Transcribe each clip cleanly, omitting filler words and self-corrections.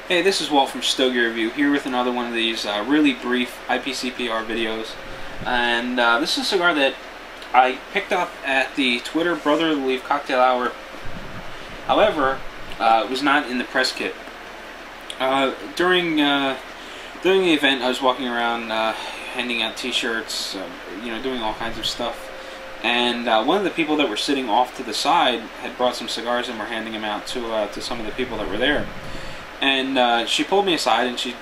Hey, this is Walt from Stogie Review, here with another one of these really brief IPCPR videos. And this is a cigar that I picked up at the Twitter Brother of the Leaf Cocktail Hour. However, it was not in the press kit. During the event, I was walking around handing out t-shirts, doing all kinds of stuff. And one of the people that were sitting off to the side had brought some cigars and were handing them out to some of the people that were there. And she pulled me aside and she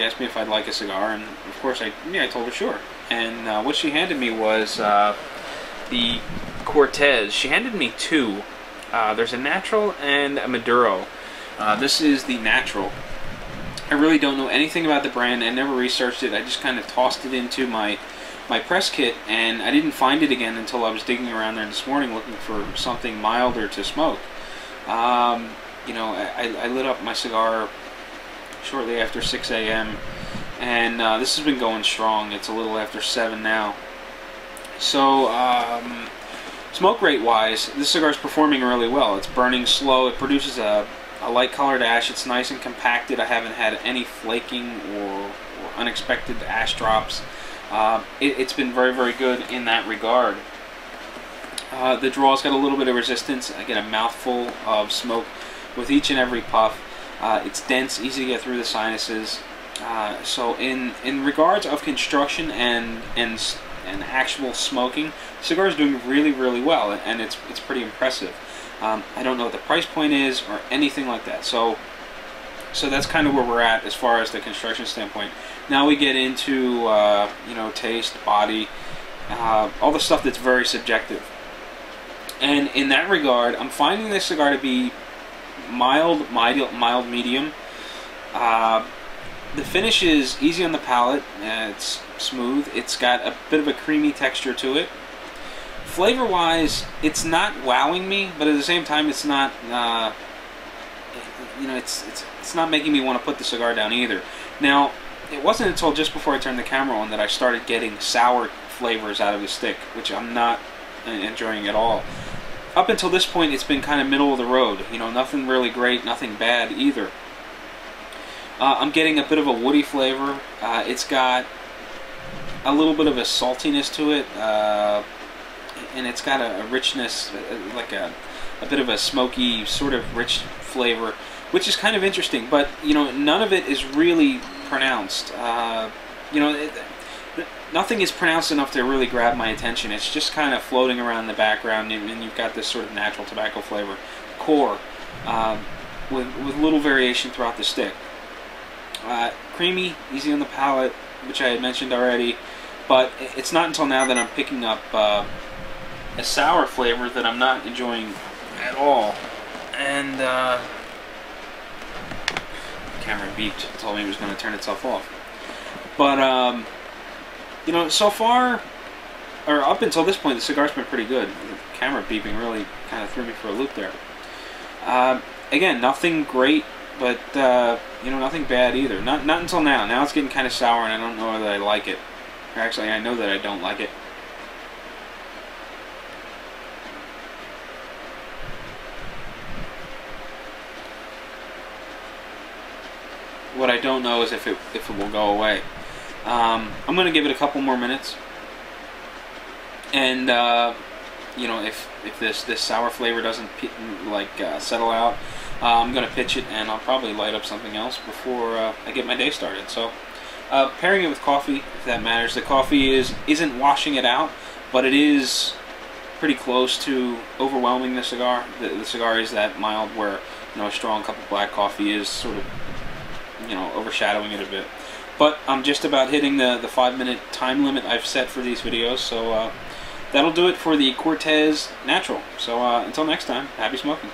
asked me if I'd like a cigar, and of course I told her sure. And what she handed me was the Cortez. She handed me two. There's a natural and a Maduro. This is the natural. I really don't know anything about the brand. I never researched it. I just kind of tossed it into my press kit, and I didn't find it again until I was digging around there this morning looking for something milder to smoke. I lit up my cigar shortly after 6 a.m. and this has been going strong. It's a little after 7 now. So, smoke rate wise, this cigar is performing really well. It's burning slow. It produces a light colored ash. It's nice and compacted. I haven't had any flaking or unexpected ash drops. It's been very, very good in that regard. The draw's got a little bit of resistance. I get a mouthful of smoke with each and every puff. It's dense, easy to get through the sinuses. So in regards of construction and actual smoking, the cigar is doing really, really well, and it's pretty impressive. I don't know what the price point is or anything like that. So that's kind of where we're at as far as the construction standpoint. Now we get into taste, body, all the stuff that's very subjective. And in that regard, I'm finding this cigar to be mild medium. The finish is easy on the palate. It's smooth. It's got a bit of a creamy texture to it. Flavor wise, it's not wowing me, but at the same time it's not it's not making me want to put the cigar down either. Now, it wasn't until just before I turned the camera on that I started getting sour flavors out of the stick, which I'm not enjoying at all. Up until this point, it's been kind of middle of the road. Nothing really great, nothing bad either. I'm getting a bit of a woody flavor. It's got a little bit of a saltiness to it, and it's got a richness, like a bit of a smoky, sort of rich flavor, which is kind of interesting. But none of it is really pronounced. Nothing is pronounced enough to really grab my attention. It's just kind of floating around in the background, and you've got this sort of natural tobacco flavor core with little variation throughout the stick. Creamy, easy on the palate, which I had mentioned already, but it's not until now that I'm picking up a sour flavor that I'm not enjoying at all. And the camera beeped, told me it was going to turn itself off. But so far, or up until this point, the cigar's been pretty good. The camera beeping really kind of threw me for a loop there. Again, nothing great, but nothing bad either. Not until now. Now it's getting kind of sour, and I don't know whether I like it. Or actually, I know that I don't like it. What I don't know is if it will go away. I'm going to give it a couple more minutes, and if this sour flavor doesn't settle out, I'm going to pitch it, and I'll probably light up something else before I get my day started. So pairing it with coffee, if that matters. The coffee isn't washing it out, but it is pretty close to overwhelming the cigar. The cigar is that mild where a strong cup of black coffee is sort of overshadowing it a bit. But I'm just about hitting the 5-minute time limit I've set for these videos, so that'll do it for the Cortez Natural. So until next time, happy smoking.